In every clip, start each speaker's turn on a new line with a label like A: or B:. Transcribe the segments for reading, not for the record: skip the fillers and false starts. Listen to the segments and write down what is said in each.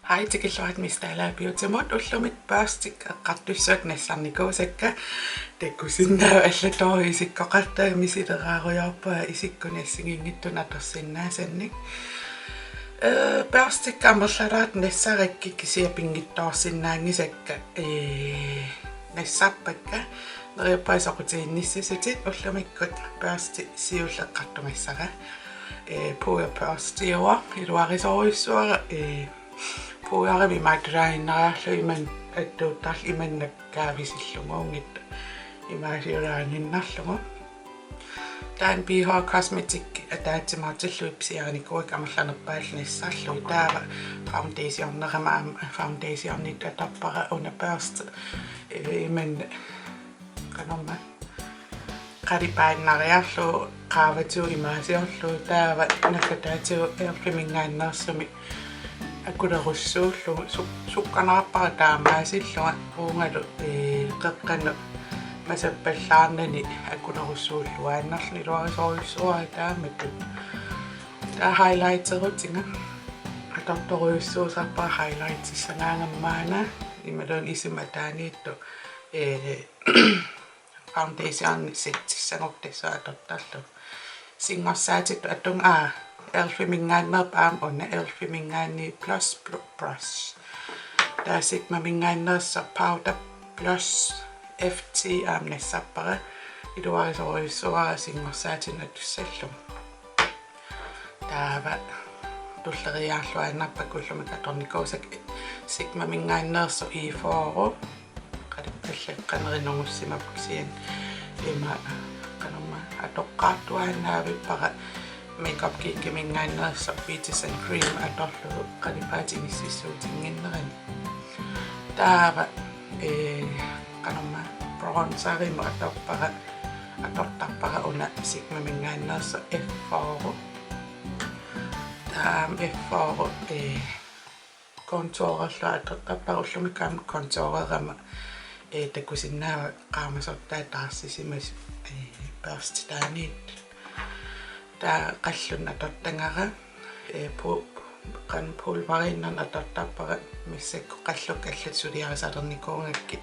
A: Hej til Gilloret Mistala Biotemot ullumik børstik qattussaq nassarnikuusakka takkusinnaa allatoo isikkoqartaa misiteraariorpa isikkunassingingittu atorsinnaasannik børstik amerlaraat nassarikki kisiapingittoorsinnaangisakka nassarpakka neriappaisaqutiinnissisit ullumikkut børsti siulleqqartumassara puya børstiua iluarisoruissuara puuara vi magdrainnaarlu iman attuuttarl imannakkaavissillunguungit imaasiulaaninnerlugu taan BH Cosmetic ataatsimaatsilluipsiaanikuik amerlanerpaalnissarlu taava foundationneramaam tatarpara una børst iman qanorma qaripaannariarlu qaavatuu imaasiorlu taava nakataatuu erfimingaannersumi akulerussuullu sukkanarappara taamaasilluga uungalu qeqqanu masappallaarnani akulerussuulluaannarlu iluarisoruissuara taamattu taa highlightserutinga atortoruissuusarpara highlightsissanaangammaana imalun isimataaniittu foundation sitsissangortassa atortarlu singorsaatittu atunga elfimingaannerpaam unna elfimingaanni plus brush taa sigmamingaannersa powder plus FT aamnassappara iluarisoruissuara singorsaatinu atussallum taava tulleriaarluaannarpa kullumik atornikuusak sigmamingaannersu E4 qanerinungussimapuksian ima qanorma atoqqaartuaannaavippara makeup kiikkimingaannersa peaches and cream atorlu qalipaatinisissuutinginnerani taava qanorma bronzerimu atortarpara una sigmamingaannersa F4 taam F4 contourerlu atortarpara ullumikaam contourerama takusinnaa qaamasortaa taassisimas børstitaaniit taa qallun atortangara qan pulvariinnan atortarpara missakku qalluk allatsuliarisarernikuungakki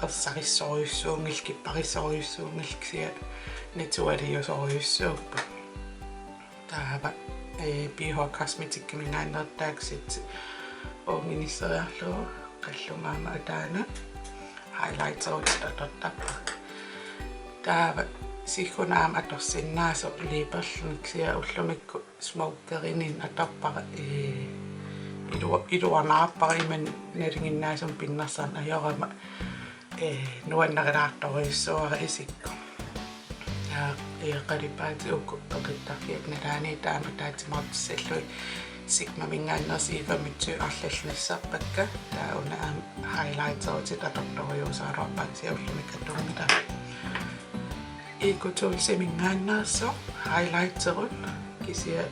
A: ersarissoruissuungil kipparissoruissuungilksia naturaliusoruissuuppa taava BH Cosmetic kimingaannertaaksit oorganiseriarlugu qallungaama ataana highlighterut atortarpara taava sikkunaam atorsinnaaso liiperluniksi ullumikku smokerinin atorpara iluarnaarpara iman nalinginnaasum pinnersaan ajorama nuannerilaartoruissuara isikku taa qalipaati ukku peqittarfiak nalaani taama taatimortissallui sigmamingaannersi ivamitsu arlalnissarpakka taa una highlighterut atortoriusaarorpaksi ullumik aturmita ikutuulsimingaannerso highlighterut kisia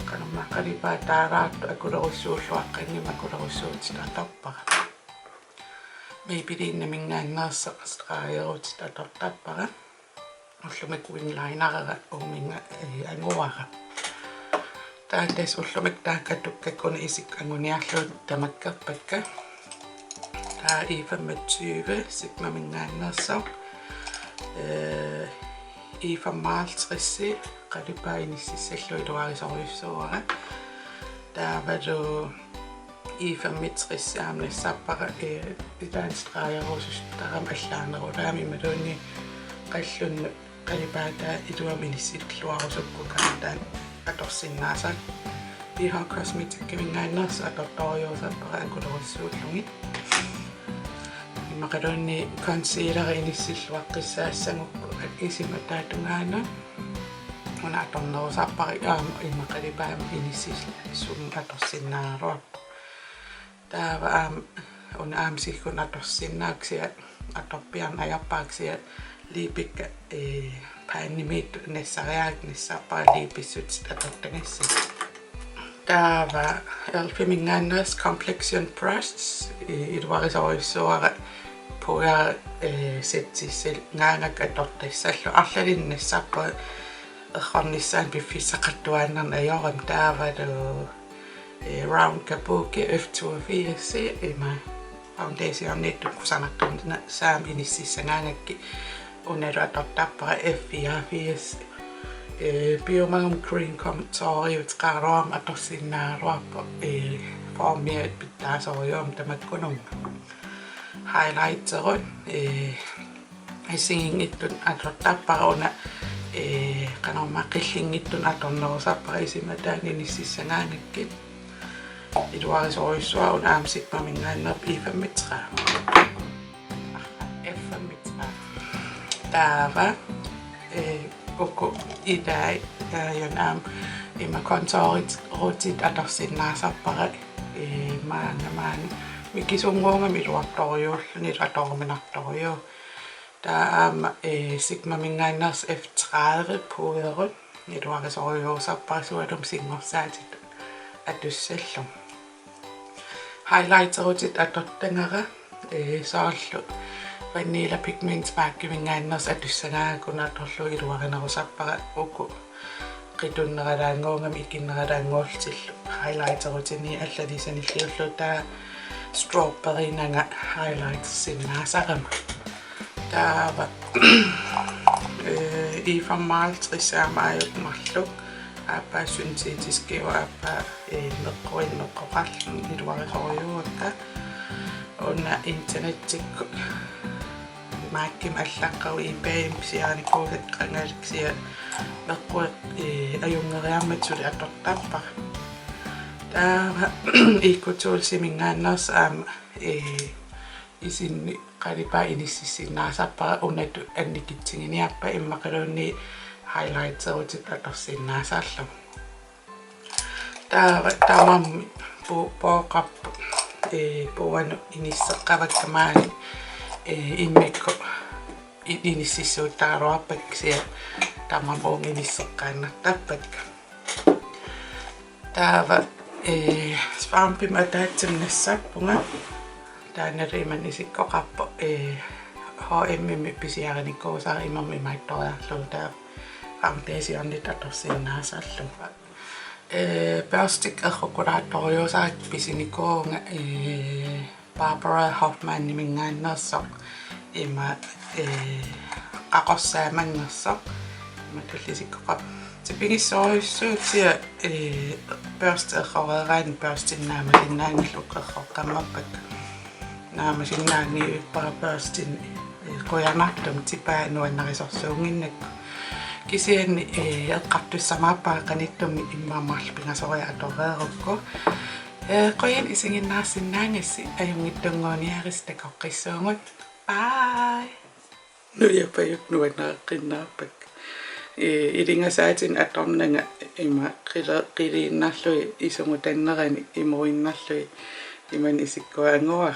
A: qanorma qalipaataaraattu akulerussuulluaqqannima akulerussuutit atorpara maybiliinnamingaannersa qastraajerut atortarpara ullumik winglinerera uuminga anguara taantas ullumik taakatukkakuna isik anguniarluut tamakkerpakka taa 25 sigmamingaannerso I55 qalipainississallu iluarisoruissuara taavalu I65 aamnassappara itaanstraajerusus taram allaanerulaami maluunni qallun qalipaata iluaminissilluarusukkukaan atorsinnaasaq BH Cosmetic kimingaannersa atortoriusappara akulerussuullungi maqalunni concealer inissilluaqqissaassangukku isimataatungaanan una atornerusappari imaqalipaam inissillum atorsinnaaruarpu taava una sikkun atorsinnaaksia atorpian ajarpaaksia liipikka paannimiit nassariaak nissappara liipissut atortangassit taava elfimingaanneres complexion brush iluarisoruissuara puya setsissel ngaangak atortassallu arlalinnassappa erqornissaan piffissaqattuaannarna ajoram taavalu round kabuke F82 ima foundation nettu kusanatun saaminissisangaangakki unaluatottappara F84 biomagum green kommentaariut qaaraam atorsinnaaruarpo formiat pittaasorium tamakkunum highlighterut isingingitun atottappara una qanormaqillingittun atornerusappara isimataani nississangaangakki iluarisoruissua una aamsikmamingaannerp I5 F5 taava uku idai yonam ima kontorit rotit atorsinnaasappara maangamaan mikisunguunga miluartoriull nilatorminartoriu taama sigmamingaanners F30 puuderut niluarisoruusappara sualum singorsaatitut atussallum highlighterut atottangara soorlu vanilla pigments maakkimingaanners atussangaakuna atorlu iluarinerusappara uku qitunneralaanguungami ikinneralaanguultillu highlighterutini allalisanilliullu taa strawberry nanga highlights sinnaasarama taava I55 marluk appa syntetiske og appa meqqoqallun iluarisoruuakka una internettikku maakkim allaqqaru eBay siaanikuulat qangaliksia meqquat ajungeriarmatsuli atortappara taava ikkutuulsimingaanners aama isinni qalipa inissisinaasappara unatu annikitsinginiappa immaqaluunni highlighterut atorsinnaasaallum taava tamammi pooqappu puanu inisseqqavakkamaani immikku inississuuttaaruarpaksia tamamuung inisseqqaannartappakka taava svampima taatsimnassappunga taaneriman isikkoqarpo HM pisiarinikuusaa imammi maittoriarlu taa foundationnit atorsinnaasaallum Børstik erqukulaattoriusaat pisinikuunga Barbara Hoffman nimingaannersoq ima qaqorsaamannersoq ima tullisikkoqap tipingissoruissuutsia børst erqoreraan børstinnaamasinnaangalluqqerroqqammappak naamasinnaangi uppara børstin qoyanartum tipaanuannarisorsuunginnakku kisianni eqqartussamaappa qanittummi immaammarl pingasoria atoreerukku qoyan isinginnaarsinnaangassi ajungittunguuniaris takoqqissuungut bye nuyapayuk nuanaaqqinnaarpak ilingasaatin atornanga ima qiliinnarlui isungutannerani imuinnarlui iman isikkuanguar